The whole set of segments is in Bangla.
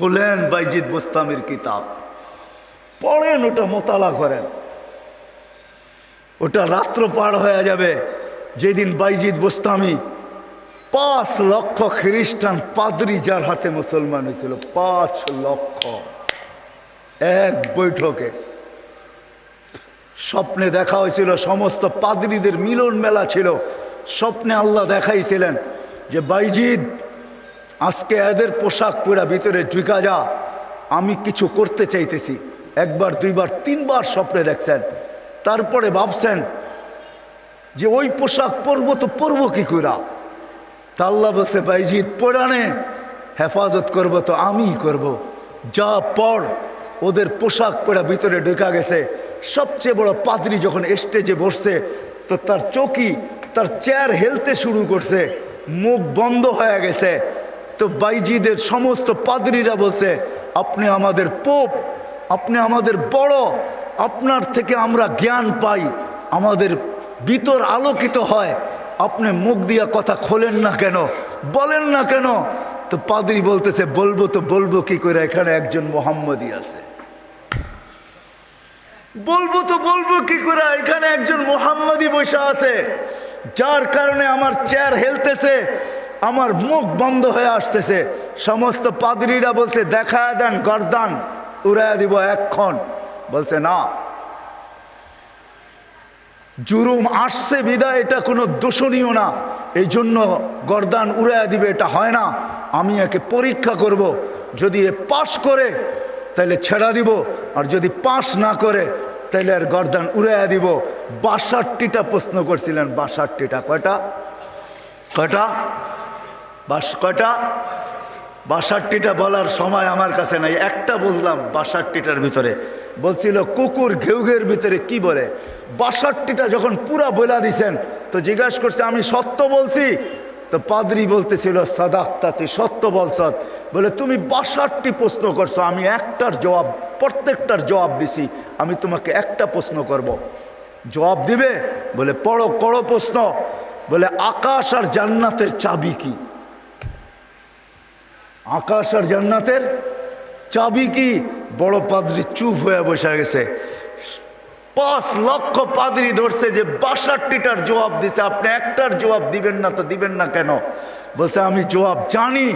খুলেন বাইজিদ বোস্তামির কিতাব, পড়েন, ওটা মোতালা করেন। ওটা রাত্র পার হয়ে যাবে যেদিন বাইজিদ বোস্তামি 5 লক্ষ খ্রিস্টান পাদ্রী যার হাতে মুসলমান হয়েছিল, 5 লক্ষ এক বৈঠকে। স্বপ্নে দেখা হয়েছিল, সমস্ত পাদ্রীদের মিলন মেলা ছিল। স্বপ্নে আল্লাহ দেখাইছিলেন যে বাইজিদ আজকে এদের পোশাক পরা ভিতরে ঢুকা যা, আমি কিছু করতে চাইতেছি। একবার, দুইবার, তিনবার স্বপ্নে দেখছেন। তারপরে ভাবছেন যে ওই পোশাক পরবো তো পরবো কি করা। তা আল্লাহ বলছে বাইজিদ পরানে হেফাজত করবো তো আমিই করব। যা পড়। ওদের পোশাক পরা ভিতরে ঢুকা গেছে। সবচেয়ে বড় পাদ্রী যখন স্টেজে বসছে তো তার চৌকি, তার চেয়ার হেলতে শুরু করছে, মুখ বন্ধ হয়ে গেছে। তো বাইজিদের সমস্ত পাদ্রীরা বলছে আপনি আমাদের পোপ, আপনি আমাদের বড়, আপনার থেকে আমরা জ্ঞান পাই, আমাদের ভিতর আলোকিত হয়, আপনি মুখ দিয়া কথা খোলেন না কেন, বলেন না কেন? তো পাদ্রী বলতেছে বলবো তো বলবো কি করে, এখানে একজন মোহাম্মদী আছে। বলবো তো বলবো কি করে, এখানে একজন মোহাম্মদী বসে আছে, যার কারণে আমার চেয়ার হেলতেছে, আমার মুখ বন্ধ হয়ে আসতেছে। সমস্ত পাদ্রীরা বলছে দেখা দেন, গর্দান উড়াইয়া দিব এক্ষণ। বলছে না, জুরুম আসছে বিদায় এটা কোনো দোষণীয় না, এই জন্য গর্দান উড়াইয়া দিবে এটা হয় না। আমি একে পরীক্ষা করব, যদি এ পাশ করে তাহলে ছেড়া দিব, আর যদি পাশ না করে তাহলে আর গর্দান উড়াইয়া দিব। 62টা প্রশ্ন করছিলেন, 62টা। কয়টা? কয়টা? কয়টা? 62টা বলার সময় আমার কাছে নাই, একটা বুঝলাম 62টার ভিতরে। বলছিল কুকুর ঘেউঘের ভিতরে কি বলে। 62টা যখন পুরা বলা দিছেন তো জিজ্ঞাসা করছে আমি সত্য বলছি? তো পাদ্রী বলতেছিল সাদাক্তা, তুই সত্য বলছ। বলে তুমি 62টি প্রশ্ন করছো, আমি একটার জবাব, প্রত্যেকটার জবাব দিছি, আমি তোমাকে একটা প্রশ্ন করব, জবাব দিবে? বলে পড়ো, করো প্রশ্ন। বলে আকাশ আর জান্নাতের চাবি কি? আকাশ আর জান্নাতের চাবি কি? বড় পাদ্রী চুপ হয়ে বসে গেছে। 5 লক্ষ পাদ্রী ধরছে যে 62টার জবাব দিছে, আপনি একটার জবাব দিবেন না, তো দিবেন না কেন? বলছে আমি জবাব জানি,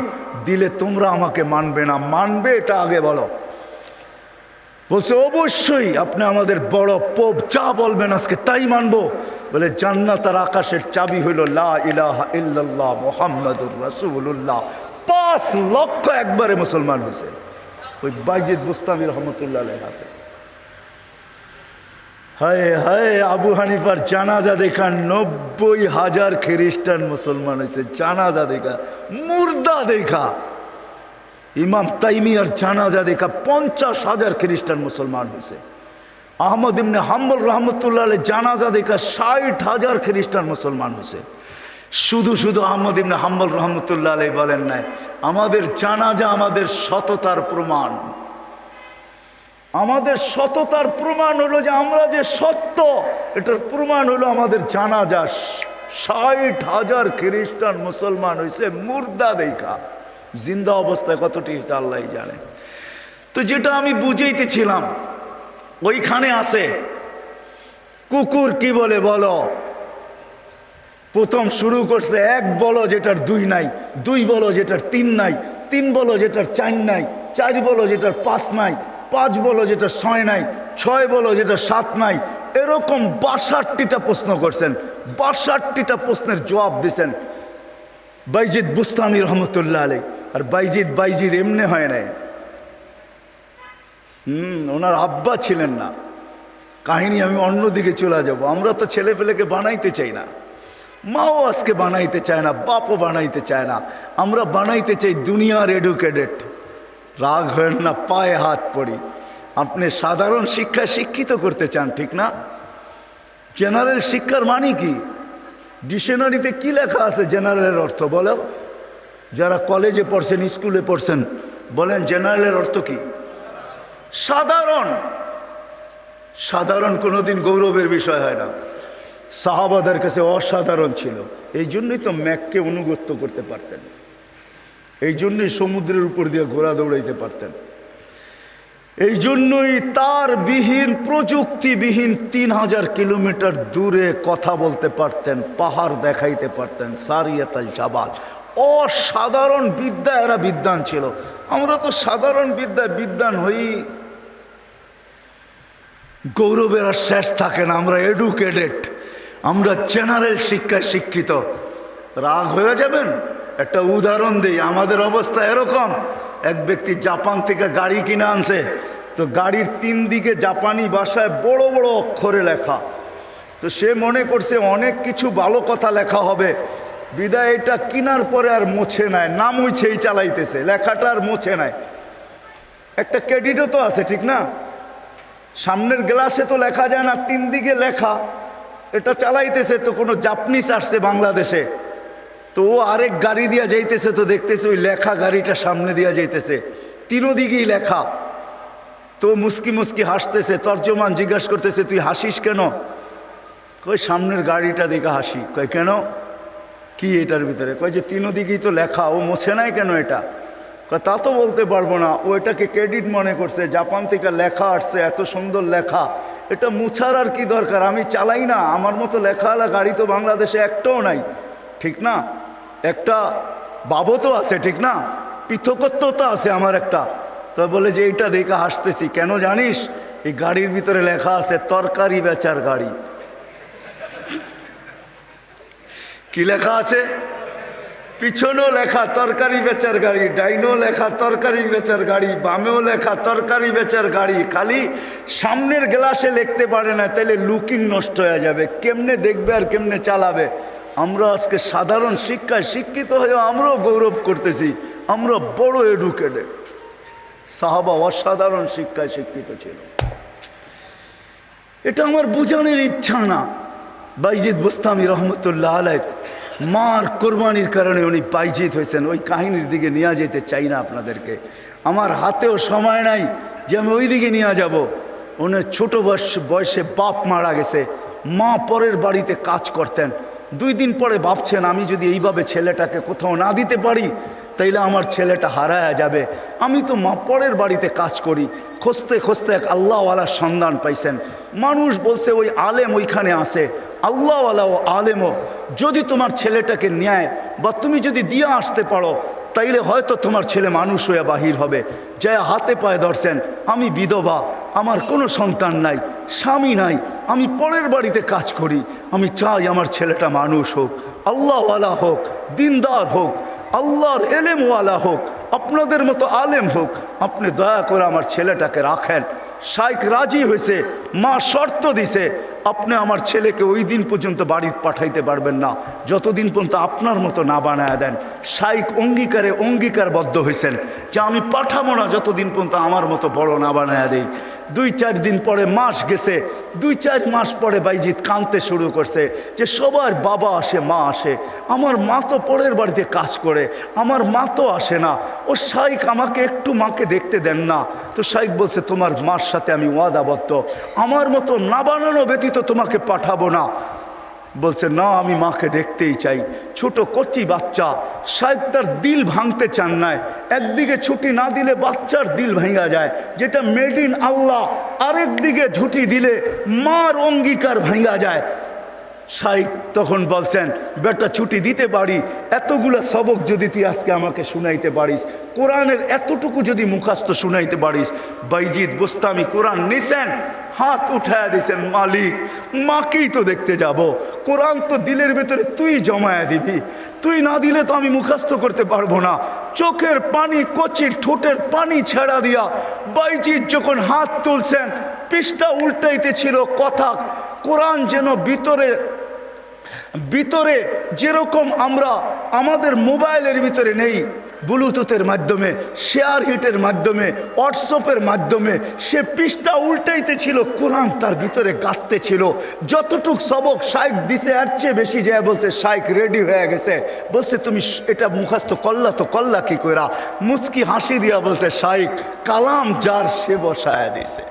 দিলে তোমরা আমাকে মানবে না, মানবে এটা আগে বলো। বলছে অবশ্যই আপনি আমাদের বড় পোপ, যা বলবেন আজকে তাই মানবো। বলে জান্নাত আর আকাশের চাবি হইল লা ইলাহা ইল্লাল্লাহ মুহাম্মাদুর রাসূলুল্লাহ। 5 লক্ষ একবারে মুসলমান হয়েছে ওই বাইজিদ বোস্তামি রহমতুল্লাহ আলাইহির হাতে। হায় হায়, আবু হানিফার জানাজা দেখা 90,000 খ্রিস্টান মুসলমান হয়েছে। জানাজা দেখা, মুর্দা দেখা। ইমাম তাইমিয়ার জানাজা দেখা 50,000 খ্রিস্টান মুসলমান হয়েছে। আহমদ ইবনে হাম্বল রহমতুল্লাহ আলাইহি জানাজা দেখা 60,000 খ্রিস্টান মুসলমান হয়েছে। শুধু শুধু আহমদ ইবনে হাম্বল রহমতুল্লাহ আলাইহি বলেন নাই আমাদের জানাজা আমাদের সততার প্রমাণ। আমাদের সততার প্রমাণ হলো যে আমরা যে সত্য, এটার প্রমাণ হলো আমাদের জানাজা। 60,000 খ্রিস্টান মুসলমান হয়েছে মুর্দা দেখা। জিন্দা অবস্থায় কতটি হয়েছে আল্লাহ জানে। তো যেটা আমি বুঝাইতেছিলাম, ওইখানে আছে কুকুর কি বলে বলো। প্রথম শুরু করছে 1 বলো যেটার 2 নাই, 2 বলো যেটার 3 নাই, 3 বলো যেটার 4 নাই, 4 বলো যেটার 5 নাই, 5 বলো যেটার 6 নাই, 6 বলো যেটার 7 নাই। এরকম 62টা প্রশ্ন করছেন। 62টা প্রশ্নের জবাব দিছেন বাইজিদ বুস্তামি রহমতুল্লাহ আলাইহি। আর বাইজিদ এমনি হয় নাই। ওনার আব্বা ছিলেন না। কাহিনী আমি অন্যদিকে চলে যাব। আমরা তো ছেলে পেলেকে বানাইতে চাই না, মাও আজকে বানাইতে চায় না, বাপও বানাইতে চায় না। আমরা বানাইতে চাই দুনিয়ার এডুকেটেড। রাগ হয় না, পায়ে হাত পড়ি। আপনি সাধারণ শিক্ষায় শিক্ষিত করতে চান, ঠিক না? জেনারেল শিক্ষার মানে কি? ডিকশনারিতে কি লেখা আছে জেনারেলের অর্থ বলো? যারা কলেজে পড়ছেন, স্কুলে পড়ছেন, বলেন জেনারেলের অর্থ কি? সাধারণ। সাধারণ কোনোদিন গৌরবের বিষয় হয় না। সাহাবাদের কাছে অসাধারণ ছিল, এই জন্যই তো ম্যাককে অনুগত্য করতে পারতেন। এই জন্যই সমুদ্রের উপর দিয়ে ঘোড়া দৌড়াইতে পারতেন। এই জন্যই তার বিহীন, প্রযুক্তিবিহীন 3000 কিলোমিটার দূরে কথা বলতে পারতেন, পাহাড় দেখাইতে পারতেন। সারিয়াতাল জাবাল, অসাধারণ বিদ্যা, এরা বিদ্বান ছিল। আমরা তো সাধারণ বিদ্বান হই, গৌরবের আর শেষ থাকে না। আমরা এডুকেটেড, আমরা জেনারেল শিক্ষায় শিক্ষিত। রাগ হয়ে যাবেন? একটা উদাহরণ দিই। আমাদের অবস্থা এরকম, এক ব্যক্তি জাপান থেকে গাড়ি কিনে আনছে, তো গাড়ির 3 দিকে জাপানি ভাষায় বড় বড় অক্ষরে লেখা। তো সে মনে করছে অনেক কিছু ভালো কথা লেখা হবে, বিদায় এটা কেনার পরে আর মোছে নাই, না মুছেই চালাইতেছে, লেখাটা আর মোছে নাই। একটা ক্রেডিটও তো আছে, ঠিক না? সামনের গ্লাসে তো লেখা যায় না, 3 দিকে লেখা, এটা চালাইতেছে। তো কোনো জাপানিজ আসছে বাংলাদেশে, তো ও আরেক গাড়ি দিয়া যাইতেছে, তো দেখতেছে ওই লেখা গাড়িটা সামনে দিয়া যাইতেছে, 3 দিকেই লেখা। তো মুস্কি মুস্কি হাসতেছে। তর্জমান জিজ্ঞাসা করতেছে, তুই হাসিস কেন? কই সামনের গাড়িটা দেখে হাসি। কয় কেন, কি এটার ভিতরে? কয় যে 3 দিকেই তো লেখা, ও মোছে নাই কেন এটা? কয় তা তো বলতে পারবো না, ও এটাকে ক্রেডিট মনে করছে, জাপান থেকে লেখা আসছে, এত সুন্দর লেখা, এটা মুছার আর কি দরকার, আমি চালাই না, আমার মতো লেখাওয়ালা গাড়ি তো বাংলাদেশে একটাও নাই, ঠিক না? একটা বাবতও আছে, ঠিক না? পৃথকত্ব তো আছে আমার একটা। তো বলে যে এইটা দেখে হাসতেছি কেন জানিস? এই গাড়ির ভিতরে লেখা আছে তরকারি বেচার গাড়ি। কি লেখা আছে? পিছনেও লেখা তরকারি বেচার গাড়ি, ডাইনেও লেখা তরকারি বেচার গাড়ি, বামেও লেখা তরকারি বেচার গাড়ি। খালি সামনের গ্লাসে লিখতে পারে না, তাইলে লুকিং নষ্ট হয়ে যাবে, কেমনে দেখবে আর কেমনে চালাবে। আমরা আজকে সাধারণ শিক্ষায় শিক্ষিত হয়ে আমরাও গৌরব করতেছি, আমরা বড় এডুকেটেড। সাহাবা অসাধারণ শিক্ষায় শিক্ষিত ছিল। এটা আমার বোঝানোর ইচ্ছা না। বাইজিদ বুস্তামি রহমতুল্লাহ আলাইহ মার কোরবানির কারণে উনি বাইজিদ হয়েছেন, ওই কাহিনীর দিকে নিয়ে যেতে চাই না আপনাদেরকে। আমার হাতেও সময় নাই যে আমি ওই দিকে নিয়ে যাব। উনি ছোট বয়সে বাপ মারা গেছে, মা পরের বাড়িতে কাজ করতেন। 2 দিন পরে ভাবছেন, আমি যদি এইভাবে ছেলেটাকে কোথাও না দিতে পারি তাইলে আমার ছেলেটা হারায়া যাবে। আমি তো মা পরের বাড়িতে কাজ করি। খুঁজতে খুঁজতে এক আল্লাহওয়ালার সন্ধান পাইছেন। মানুষ বলছে ওই আলেম ওইখানে আছে, আল্লাহওয়ালা ও আলেমও যদি তোমার ছেলেটাকে নেয় বা তুমি যদি দিয়ে আসতে পারো তাইলে হয়তো তোমার ছেলে মানুষ হয়ে বাহির হবে। যা হাতে পায়ে ধরছেন, আমি বিধবা, আমার কোনো সন্তান নাই, স্বামী নাই, আমি পরের বাড়িতে কাজ করি, আমি চাই আমার ছেলেটা মানুষ হোক, আল্লাহওয়ালা হোক, দিনদার হোক, আল্লাহর এলেমওয়ালা হোক, আপনাদের মতো আলেম হোক, আপনি দয়া করে আমার ছেলেটাকে রাখেন। শাইখ রাজি হয়েছে, মা শর্ত দিছে, আপনি আমার ছেলেকে ওই দিন পর্যন্ত বাড়ি পাঠাইতে পারবেন না যতদিন পর্যন্ত আপনার মতো না বানায় দেন। শাইখ অঙ্গীকারবদ্ধ হয়েছেন যে আমি পাঠাবো না যতদিন পর্যন্ত আমার মতো বড় না বানায় দেই। 2-4 দিন পরে মাস গেছে, 2-4 মাস পরে বাইজিদ কাঁদতে শুরু করছে যে সবার বাবা আসে, মা আসে, আমার মা তো পরের বাড়িতে কাজ করে, আমার মা তো আসে না। ও শাইখ আমাকে একটু মাকে দেখতে দেন না। তো শাইখ বলছে, তোমার মার সাথে আমি ওয়াদাবদ্ধ, আমার মতো না বানানো ব্যতীত তোমাকে পাঠাবো না। বলছে না, আমি মাকে দেখতেই চাই। ছোট কচি বাচ্চা, শাইখ তার দিল ভাঙতে চান না। একদিকে ছুটি না দিলে বাচ্চার দিল ভাঙা যায়, যেটা মেড ইন আল্লাহ, আরেকদিকে ছুটি দিলে মার অঙ্গীকার ভাঙা যায়। শাইখ তখন বলছেন, বেটা ছুটি দিতে পারি, এতগুলো সবক যদি তুই আজকে আমাকে শুনাইতে পারিস, কোরআনের এতটুকু যদি মুখস্থ শুনাইতে পারিস। বাইজিদ বুস্তামি কোরআন নিছেন, হাত উঠায় দিছেন, মালিক মাকেই তো দেখতে যাব, কোরআন তো দিলের ভেতরে তুই জমায়া দিবি, তুই না দিলে তো আমি মুখস্থ করতে পারবো না। চোখের পানি, কচির ঠোঁটের পানি ছেড়া দিয়া বাইজিদ যখন হাত তুলছেন, পৃষ্ঠা উল্টাইতে ছিল কথা। কোরআন যেন ভিতরে যেরকম আমরা আমাদের মোবাইলের ভিতরে নেই, ব্লুটুথের মাধ্যমে, শেয়ার হিটের মাধ্যমে, হোয়াটসঅ্যাপের মাধ্যমে সে পৃষ্ঠা উল্টাইতে ছিল, কোরআন তার ভিতরে গাঁথতে ছিল। যতটুক সবক শাইখ দিছে এর চেয়ে বেশি যায় বলছে শাইখ রেডি হয়ে গেছে। বলছে তুমি এটা মুখস্থ করলা, তো করলা কি কইরা? মুচকি হাসি দিয়া বলছে, শাইখ কালাম যার সে বসায় দিছে।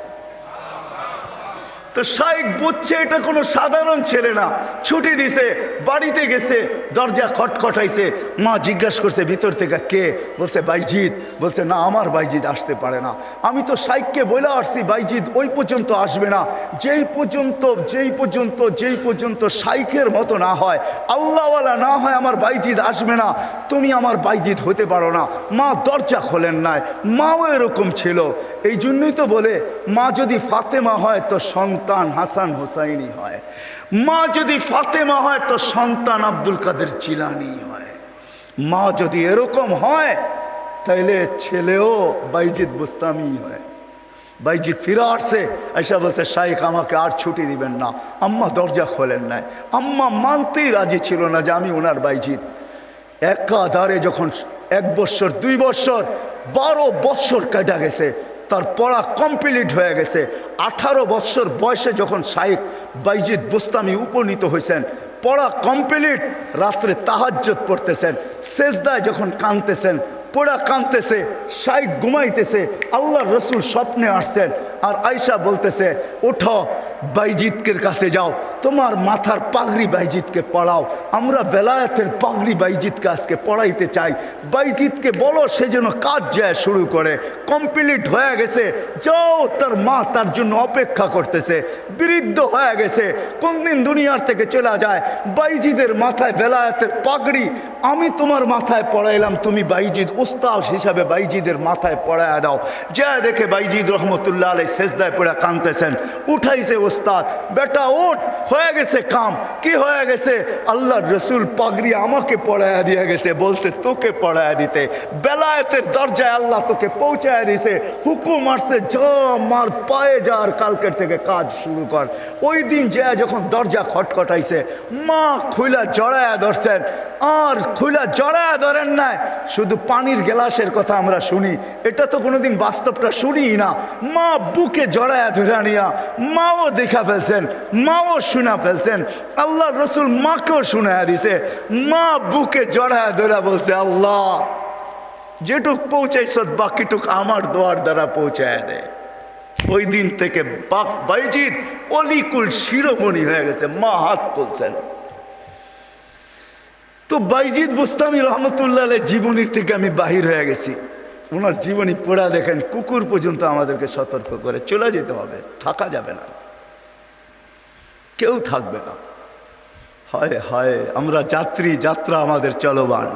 তো শাইখ বুঝছে এটা কোনো সাধারণ ছেলে না। ছুটি দিছে, বাড়িতে গেছে, দরজা খটখটাইছে। মা জিজ্ঞাসা করছে ভিতর থেকে কে? বলছে বাইজিৎ। বলছে না, আমার বাইজিৎ আসতে পারে না। আমি তো শাইখকে বলে আসছি বাইজিৎ ওই পর্যন্ত আসবে না, যেই পর্যন্ত শাইখের মতো না হয়, আল্লাহওয়ালা না হয়, আমার বাইজিৎ আসবে না। তুমি আমার বাইজিৎ হতে পারো না। মা দরজা খোলেন নাই। মাও এরকম ছিল। এই জন্যই তো বলে মা যদি ফাতেমা হয় তো সন্তান হাসান হোসাইনি হয়, মা যদি ফাতেমা হয় তো সন্তান আব্দুল কাদের জিলানি হয়। মা যদি এরকম হয় তাইলে ছেলেও বাইজিৎ বুস্তামি হয়। বাইজিৎ ফিরে আসছে, এসে বলছে শাইখ আমাকে আর ছুটি দিবেন না। আম্মা দরজা খোলেন নাই। আম্মা মানতেই রাজি ছিল না যে আমি ওনার বাইজিৎ। একাধারে যখন 1 বৎসর 2 বৎসর 12 বৎসর কেটে গেছে, তার পড়া কমপ্লিট হয়ে গেছে। 18 বৎসর বয়সে যখন শাইখ বাইজিৎ বুস্তামি উপনীত হয়েছেন, পড়া কমপ্লিট, রাত্রে তাহাজ্জুদ পড়তেছেন, সেজদায় যখন কাঁদতেছেন, পড়া কাঁদতেছে, শাইখ ঘুমাইতেছে, আল্লাহর রসুল স্বপ্নে আসছেন। আর আয়সা বলতেছে ওঠো বাইজিৎকের কাছে যাও, তোমার মাথার পাগড়ি বাইজিৎকে পড়াও, আমরা বেলায়েতের পাগড়ি বাইজিৎকে আজকে পড়াইতে চাই। বাইজিৎকে বলো সে যেন কাজ যায় শুরু করে। কমপ্লিট হয়ে গেছে, যাও। তার মা তার জন্য অপেক্ষা করতেছে। বৃদ্ধ হয়ে গেছে, কোনদিন দুনিয়ার থেকে চলে যায়। বাইজিদের মাথায় বেলায়েতের পাগড়ি আমি তোমার মাথায় পড়াইলাম, তুমি বাইজিদ উস্তাদ হিসাবে বাইজিদের মাথায় পড়ায় দাও। যা দেখে বাইজিদ রহমতুল্লাহ আলাইহি সেজদায় পড়ে কাঁদতেছেন। উঠাইছে উস্তাদ, বেটা ওঠ, হয়ে গেছে কাম। কি হয়ে গেছে? আল্লাহর রসুল পাগড়ি আমাকে পড়ায় দিয়ে গেছে, বলছে তোকে পড়ায় দিতে। বেলায়েতের দরজায় আল্লাহ তোকে পৌঁছায় দিছে, হুকুম আসছে যা মার পায়ে যা, আর কালকের থেকে কাজ শুরু কর। ওই দিন যা যখন দরজা খটখটাইছে, মা খুইলা জড়ায়া ধরছেন। আর খুইলা জড়ায়া ধরেন নাই, শুধু পানির গ্লাসের কথা আমরা শুনি, এটা তো কোনোদিন বাস্তবটা শুনি না। মা বুকে জড়ায়া ধরে নিয়া মাও দেখা ফেলছেন, মাও শোনা ফেলছেন। আল্লাহ রসুল মাকেও শোনায়া দিছে। মা বুকে জড়ায়া ধরে বলছে আল্লাহ যেটুক পৌঁছাইছ বাকিটুক আমার দোয়ার দ্বারা পৌঁছায় দেয়। ওই দিন থেকে বাইজিদ অলিকুল শিরোমণি হয়ে গেছে। মা হাত তুলছেন। তো বাইজিদ বুস্তামি রহমতুল্লাহ আলাইহি জীবনীর থেকে আমি বাহির হয়ে গেছি। ওনার জীবনী পড়া দেখেন, কুকুর পর্যন্ত আমাদেরকে সতর্ক করে চলে যেতে হবে, থাকা যাবে না, কেউ থাকবে না। হায় হায়, আমরা যাত্রী, যাত্রা আমাদের চলবান।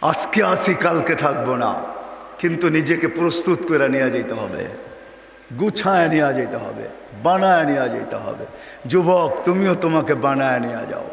আজকে আসি কালকে থাকবো না, কিন্তু নিজেকে প্রস্তুত করে নিয়ে যেতে হবে, গুছায় নিয়ে যেতে হবে, বানায় নিয়ে যেতে হবে। যুবক তুমিও তোমাকে বানায় নিয়ে যাও।